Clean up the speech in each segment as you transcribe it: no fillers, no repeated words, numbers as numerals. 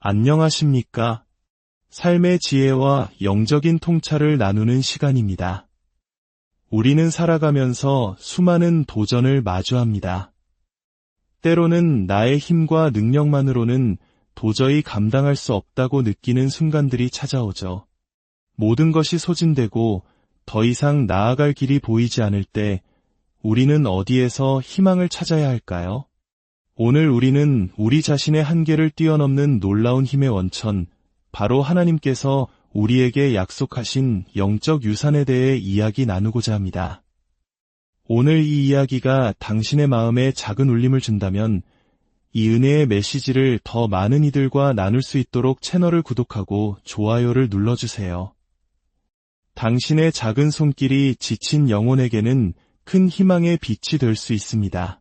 안녕하십니까? 삶의 지혜와 영적인 통찰을 나누는 시간입니다. 우리는 살아가면서 수많은 도전을 마주합니다. 때로는 나의 힘과 능력만으로는 도저히 감당할 수 없다고 느끼는 순간들이 찾아오죠. 모든 것이 소진되고 더 이상 나아갈 길이 보이지 않을 때 우리는 어디에서 희망을 찾아야 할까요? 오늘 우리는 우리 자신의 한계를 뛰어넘는 놀라운 힘의 원천, 바로 하나님께서 우리에게 약속하신 영적 유산에 대해 이야기 나누고자 합니다. 오늘 이 이야기가 당신의 마음에 작은 울림을 준다면 이 은혜의 메시지를 더 많은 이들과 나눌 수 있도록 채널을 구독하고 좋아요를 눌러주세요. 당신의 작은 손길이 지친 영혼에게는 큰 희망의 빛이 될 수 있습니다.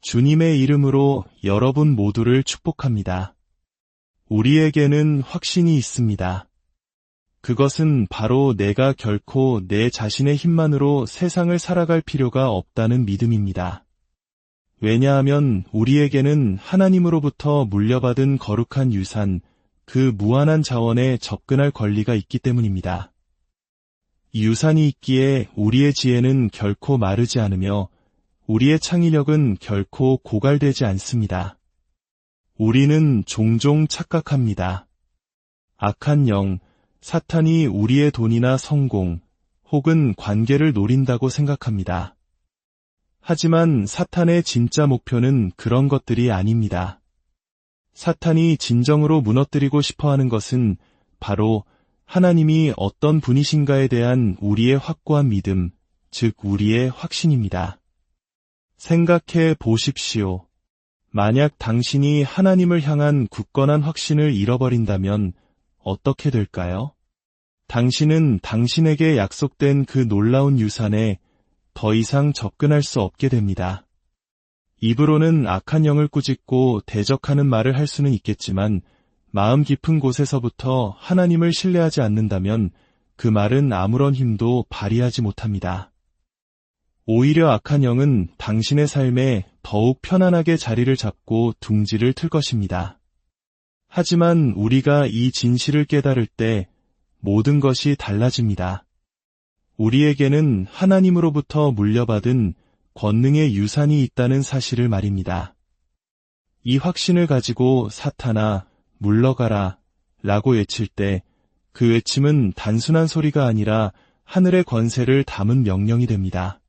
주님의 이름으로 여러분 모두를 축복합니다. 우리에게는 확신이 있습니다. 그것은 바로 내가 결코 내 자신의 힘만으로 세상을 살아갈 필요가 없다는 믿음입니다. 왜냐하면 우리에게는 하나님으로부터 물려받은 거룩한 유산, 그 무한한 자원에 접근할 권리가 있기 때문입니다. 이 유산이 있기에 우리의 지혜는 결코 마르지 않으며 우리의 창의력은 결코 고갈되지 않습니다. 우리는 종종 착각합니다. 악한 영, 사탄이 우리의 돈이나 성공, 혹은 관계를 노린다고 생각합니다. 하지만 사탄의 진짜 목표는 그런 것들이 아닙니다. 사탄이 진정으로 무너뜨리고 싶어하는 것은 바로 하나님이 어떤 분이신가에 대한 우리의 확고한 믿음, 즉 우리의 확신입니다. 생각해 보십시오. 만약 당신이 하나님을 향한 굳건한 확신을 잃어버린다면 어떻게 될까요? 당신은 당신에게 약속된 그 놀라운 유산에 더 이상 접근할 수 없게 됩니다. 입으로는 악한 영을 꾸짖고 대적하는 말을 할 수는 있겠지만 마음 깊은 곳에서부터 하나님을 신뢰하지 않는다면 그 말은 아무런 힘도 발휘하지 못합니다. 오히려 악한 영은 당신의 삶에 더욱 편안하게 자리를 잡고 둥지를 틀 것입니다. 하지만 우리가 이 진실을 깨달을 때 모든 것이 달라집니다. 우리에게는 하나님으로부터 물려받은 권능의 유산이 있다는 사실을 말입니다. 이 확신을 가지고 사탄아, 물러가라 라고 외칠 때 그 외침은 단순한 소리가 아니라 하늘의 권세를 담은 명령이 됩니다.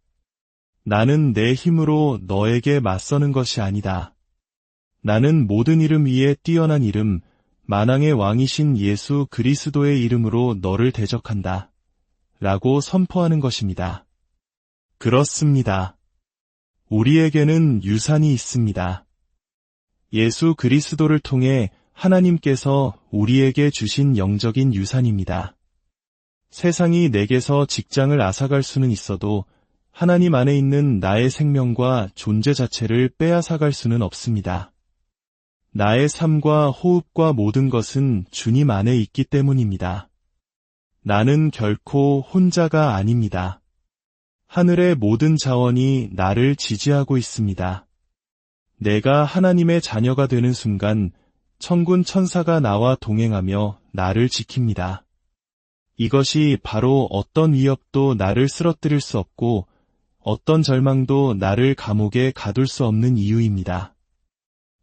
나는 내 힘으로 너에게 맞서는 것이 아니다. 나는 모든 이름 위에 뛰어난 이름, 만왕의 왕이신 예수 그리스도의 이름으로 너를 대적한다. 라고 선포하는 것입니다. 그렇습니다. 우리에게는 유산이 있습니다. 예수 그리스도를 통해 하나님께서 우리에게 주신 영적인 유산입니다. 세상이 내게서 직장을 앗아갈 수는 있어도 하나님 안에 있는 나의 생명과 존재 자체를 빼앗아갈 수는 없습니다. 나의 삶과 호흡과 모든 것은 주님 안에 있기 때문입니다. 나는 결코 혼자가 아닙니다. 하늘의 모든 자원이 나를 지지하고 있습니다. 내가 하나님의 자녀가 되는 순간 천군 천사가 나와 동행하며 나를 지킵니다. 이것이 바로 어떤 위협도 나를 쓰러뜨릴 수 없고 어떤 절망도 나를 감옥에 가둘 수 없는 이유입니다.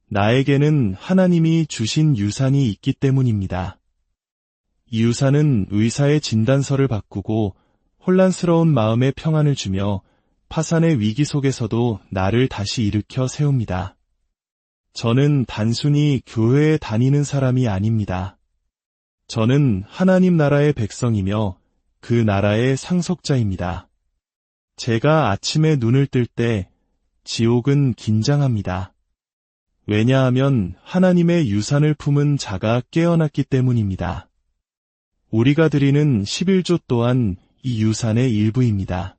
나에게는 하나님이 주신 유산이 있기 때문입니다. 이 유산은 의사의 진단서를 바꾸고 혼란스러운 마음에 평안을 주며 파산의 위기 속에서도 나를 다시 일으켜 세웁니다. 저는 단순히 교회에 다니는 사람이 아닙니다. 저는 하나님 나라의 백성이며 그 나라의 상속자입니다. 제가 아침에 눈을 뜰 때 지옥은 긴장합니다. 왜냐하면 하나님의 유산을 품은 자가 깨어났기 때문입니다. 우리가 드리는 11조 또한 이 유산의 일부입니다.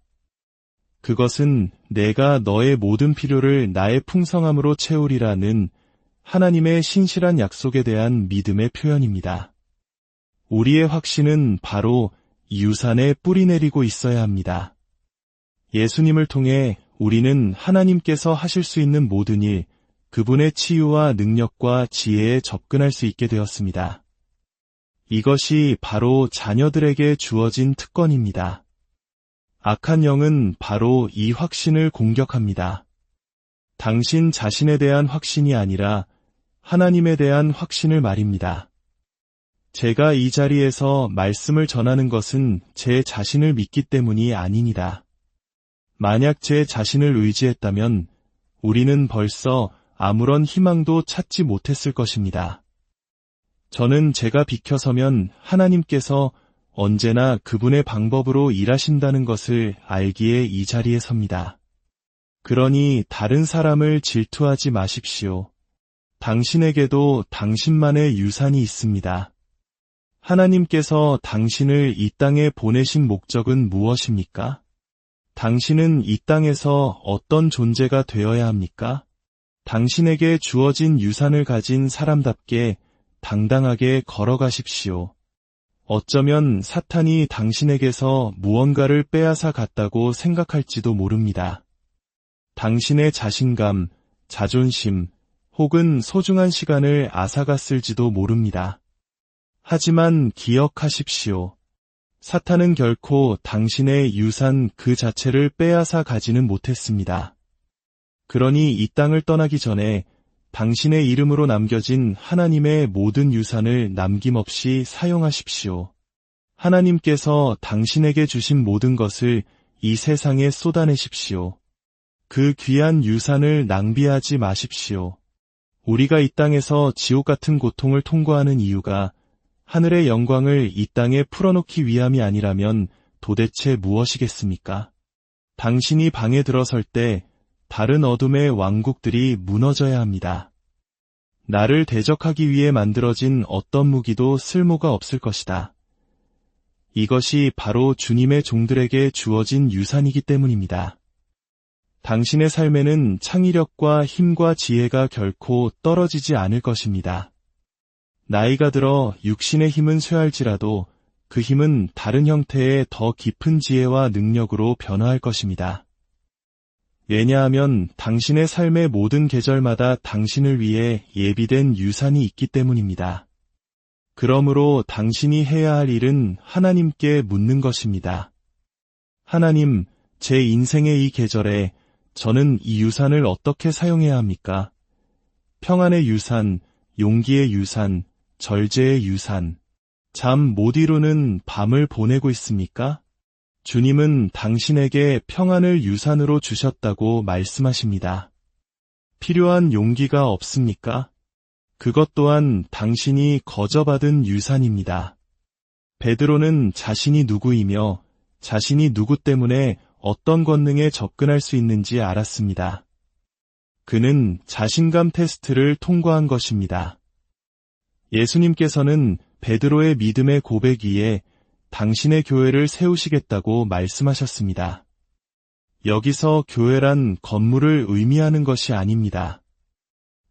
그것은 내가 너의 모든 필요를 나의 풍성함으로 채우리라는 하나님의 신실한 약속에 대한 믿음의 표현입니다. 우리의 확신은 바로 이 유산에 뿌리 내리고 있어야 합니다. 예수님을 통해 우리는 하나님께서 하실 수 있는 모든 일, 그분의 치유와 능력과 지혜에 접근할 수 있게 되었습니다. 이것이 바로 자녀들에게 주어진 특권입니다. 악한 영은 바로 이 확신을 공격합니다. 당신 자신에 대한 확신이 아니라 하나님에 대한 확신을 말입니다. 제가 이 자리에서 말씀을 전하는 것은 제 자신을 믿기 때문이 아닙니다. 만약 제 자신을 의지했다면 우리는 벌써 아무런 희망도 찾지 못했을 것입니다. 저는 제가 비켜서면 하나님께서 언제나 그분의 방법으로 일하신다는 것을 알기에 이 자리에 섭니다. 그러니 다른 사람을 질투하지 마십시오. 당신에게도 당신만의 유산이 있습니다. 하나님께서 당신을 이 땅에 보내신 목적은 무엇입니까? 당신은 이 땅에서 어떤 존재가 되어야 합니까? 당신에게 주어진 유산을 가진 사람답게 당당하게 걸어가십시오. 어쩌면 사탄이 당신에게서 무언가를 빼앗아 갔다고 생각할지도 모릅니다. 당신의 자신감, 자존심, 혹은 소중한 시간을 앗아갔을지도 모릅니다. 하지만 기억하십시오. 사탄은 결코 당신의 유산 그 자체를 빼앗아 가지는 못했습니다. 그러니 이 땅을 떠나기 전에 당신의 이름으로 남겨진 하나님의 모든 유산을 남김없이 사용하십시오. 하나님께서 당신에게 주신 모든 것을 이 세상에 쏟아내십시오. 그 귀한 유산을 낭비하지 마십시오. 우리가 이 땅에서 지옥 같은 고통을 통과하는 이유가 하늘의 영광을 이 땅에 풀어놓기 위함이 아니라면 도대체 무엇이겠습니까? 당신이 방에 들어설 때 다른 어둠의 왕국들이 무너져야 합니다. 나를 대적하기 위해 만들어진 어떤 무기도 쓸모가 없을 것이다. 이것이 바로 주님의 종들에게 주어진 유산이기 때문입니다. 당신의 삶에는 창의력과 힘과 지혜가 결코 떨어지지 않을 것입니다. 나이가 들어 육신의 힘은 쇠할지라도 그 힘은 다른 형태의 더 깊은 지혜와 능력으로 변화할 것입니다. 왜냐하면 당신의 삶의 모든 계절마다 당신을 위해 예비된 유산이 있기 때문입니다. 그러므로 당신이 해야 할 일은 하나님께 묻는 것입니다. 하나님, 제 인생의 이 계절에 저는 이 유산을 어떻게 사용해야 합니까? 평안의 유산, 용기의 유산, 절제의 유산, 잠 못 이루는 밤을 보내고 있습니까? 주님은 당신에게 평안을 유산으로 주셨다고 말씀하십니다. 필요한 용기가 없습니까? 그것 또한 당신이 거저받은 유산입니다. 베드로는 자신이 누구이며 자신이 누구 때문에 어떤 권능에 접근할 수 있는지 알았습니다. 그는 자신감 테스트를 통과한 것입니다. 예수님께서는 베드로의 믿음의 고백 위에 당신의 교회를 세우시겠다고 말씀하셨습니다. 여기서 교회란 건물을 의미하는 것이 아닙니다.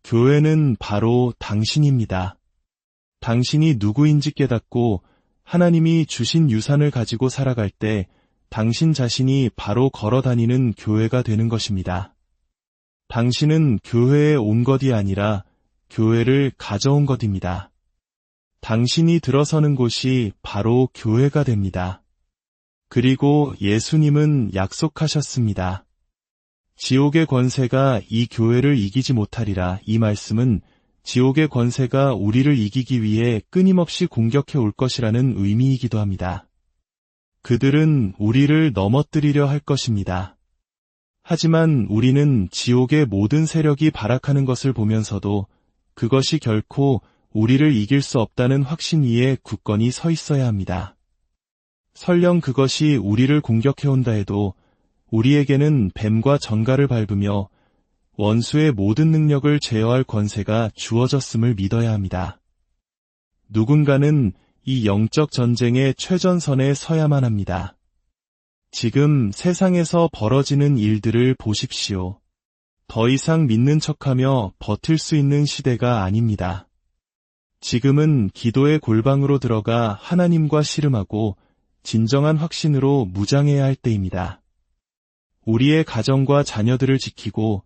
교회는 바로 당신입니다. 당신이 누구인지 깨닫고 하나님이 주신 유산을 가지고 살아갈 때 당신 자신이 바로 걸어다니는 교회가 되는 것입니다. 당신은 교회에 온 것이 아니라 교회를 가져온 것입니다. 당신이 들어서는 곳이 바로 교회가 됩니다. 그리고 예수님은 약속하셨습니다. 지옥의 권세가 이 교회를 이기지 못하리라. 이 말씀은 지옥의 권세가 우리를 이기기 위해 끊임없이 공격해 올 것이라는 의미이기도 합니다. 그들은 우리를 넘어뜨리려 할 것입니다. 하지만 우리는 지옥의 모든 세력이 발악하는 것을 보면서도 그것이 결코 우리를 이길 수 없다는 확신 위에 굳건히 서 있어야 합니다. 설령 그것이 우리를 공격해온다 해도 우리에게는 뱀과 전갈을 밟으며 원수의 모든 능력을 제어할 권세가 주어졌음을 믿어야 합니다. 누군가는 이 영적 전쟁의 최전선에 서야만 합니다. 지금 세상에서 벌어지는 일들을 보십시오. 더 이상 믿는 척하며 버틸 수 있는 시대가 아닙니다. 지금은 기도의 골방으로 들어가 하나님과 씨름하고 진정한 확신으로 무장해야 할 때입니다. 우리의 가정과 자녀들을 지키고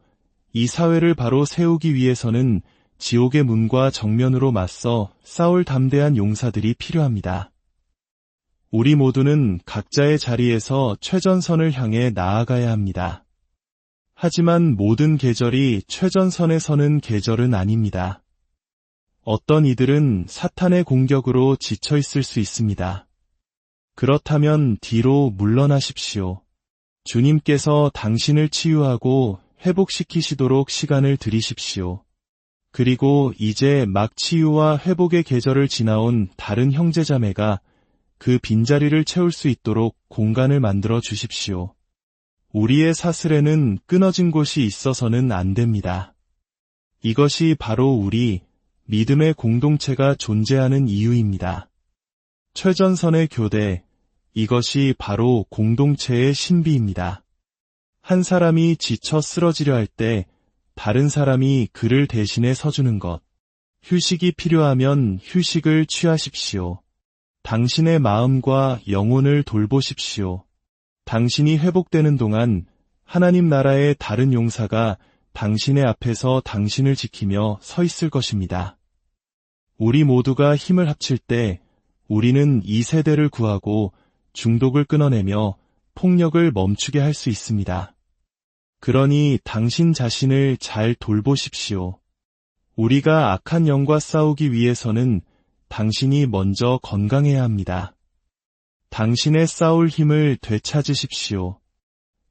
이 사회를 바로 세우기 위해서는 지옥의 문과 정면으로 맞서 싸울 담대한 용사들이 필요합니다. 우리 모두는 각자의 자리에서 최전선을 향해 나아가야 합니다. 하지만 모든 계절이 최전선에 서는 계절은 아닙니다. 어떤 이들은 사탄의 공격으로 지쳐 있을 수 있습니다. 그렇다면 뒤로 물러나십시오. 주님께서 당신을 치유하고 회복시키시도록 시간을 드리십시오. 그리고 이제 막 치유와 회복의 계절을 지나온 다른 형제자매가 그 빈자리를 채울 수 있도록 공간을 만들어 주십시오. 우리의 사슬에는 끊어진 곳이 있어서는 안 됩니다. 이것이 바로 우리 믿음의 공동체가 존재하는 이유입니다. 최전선의 교대, 이것이 바로 공동체의 신비입니다. 한 사람이 지쳐 쓰러지려 할 때 다른 사람이 그를 대신해 서주는 것. 휴식이 필요하면 휴식을 취하십시오. 당신의 마음과 영혼을 돌보십시오. 당신이 회복되는 동안 하나님 나라의 다른 용사가 당신의 앞에서 당신을 지키며 서 있을 것입니다. 우리 모두가 힘을 합칠 때 우리는 이 세대를 구하고 중독을 끊어내며 폭력을 멈추게 할 수 있습니다. 그러니 당신 자신을 잘 돌보십시오. 우리가 악한 영과 싸우기 위해서는 당신이 먼저 건강해야 합니다. 당신의 싸울 힘을 되찾으십시오.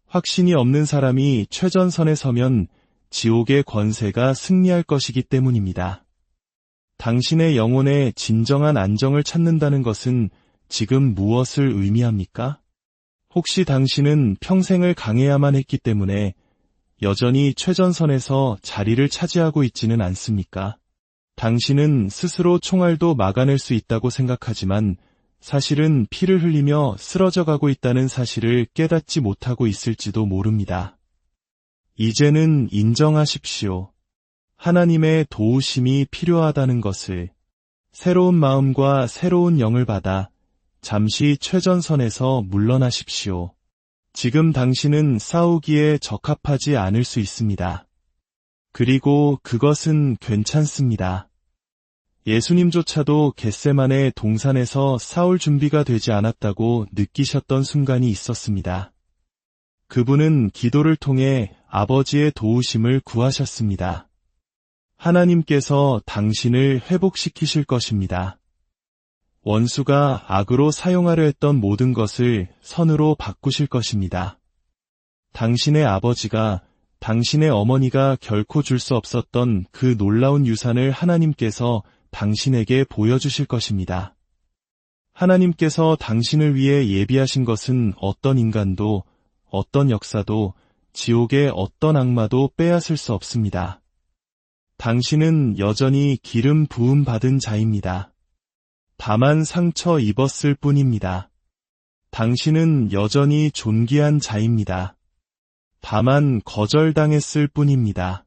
확신이 없는 사람이 최전선에 서면 지옥의 권세가 승리할 것이기 때문입니다. 당신의 영혼의 진정한 안정을 찾는다는 것은 지금 무엇을 의미합니까? 혹시 당신은 평생을 강해야만 했기 때문에 여전히 최전선에서 자리를 차지하고 있지는 않습니까? 당신은 스스로 총알도 막아낼 수 있다고 생각하지만 사실은 피를 흘리며 쓰러져가고 있다는 사실을 깨닫지 못하고 있을지도 모릅니다. 이제는 인정하십시오. 하나님의 도우심이 필요하다는 것을. 새로운 마음과 새로운 영을 받아 잠시 최전선에서 물러나십시오. 지금 당신은 싸우기에 적합하지 않을 수 있습니다. 그리고 그것은 괜찮습니다. 예수님조차도 겟세마네 동산에서 싸울 준비가 되지 않았다고 느끼셨던 순간이 있었습니다. 그분은 기도를 통해 아버지의 도우심을 구하셨습니다. 하나님께서 당신을 회복시키실 것입니다. 원수가 악으로 사용하려 했던 모든 것을 선으로 바꾸실 것입니다. 당신의 아버지가, 당신의 어머니가 결코 줄 수 없었던 그 놀라운 유산을 하나님께서 당신에게 보여주실 것입니다. 하나님께서 당신을 위해 예비하신 것은 어떤 인간도, 어떤 역사도, 지옥의 어떤 악마도 빼앗을 수 없습니다. 당신은 여전히 기름 부음 받은 자입니다. 다만 상처 입었을 뿐입니다. 당신은 여전히 존귀한 자입니다. 다만 거절당했을 뿐입니다.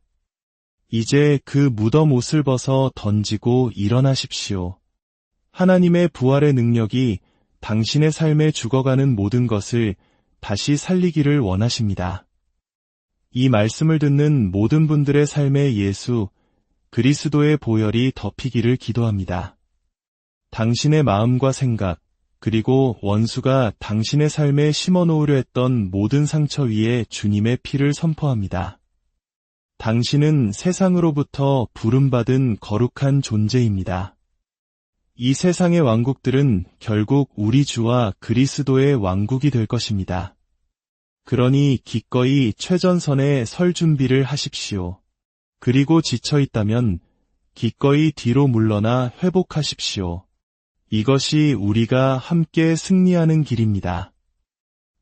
이제 그 무덤 옷을 벗어 던지고 일어나십시오. 하나님의 부활의 능력이 당신의 삶에 죽어가는 모든 것을 다시 살리기를 원하십니다. 이 말씀을 듣는 모든 분들의 삶에 예수, 그리스도의 보혈이 덮이기를 기도합니다. 당신의 마음과 생각, 그리고 원수가 당신의 삶에 심어놓으려 했던 모든 상처 위에 주님의 피를 선포합니다. 당신은 세상으로부터 부름받은 거룩한 존재입니다. 이 세상의 왕국들은 결국 우리 주와 그리스도의 왕국이 될 것입니다. 그러니 기꺼이 최전선에 설 준비를 하십시오. 그리고 지쳐있다면 기꺼이 뒤로 물러나 회복하십시오. 이것이 우리가 함께 승리하는 길입니다.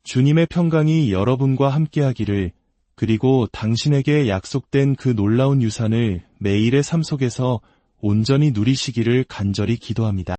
주님의 평강이 여러분과 함께하기를, 그리고 당신에게 약속된 그 놀라운 유산을 매일의 삶 속에서 온전히 누리시기를 간절히 기도합니다.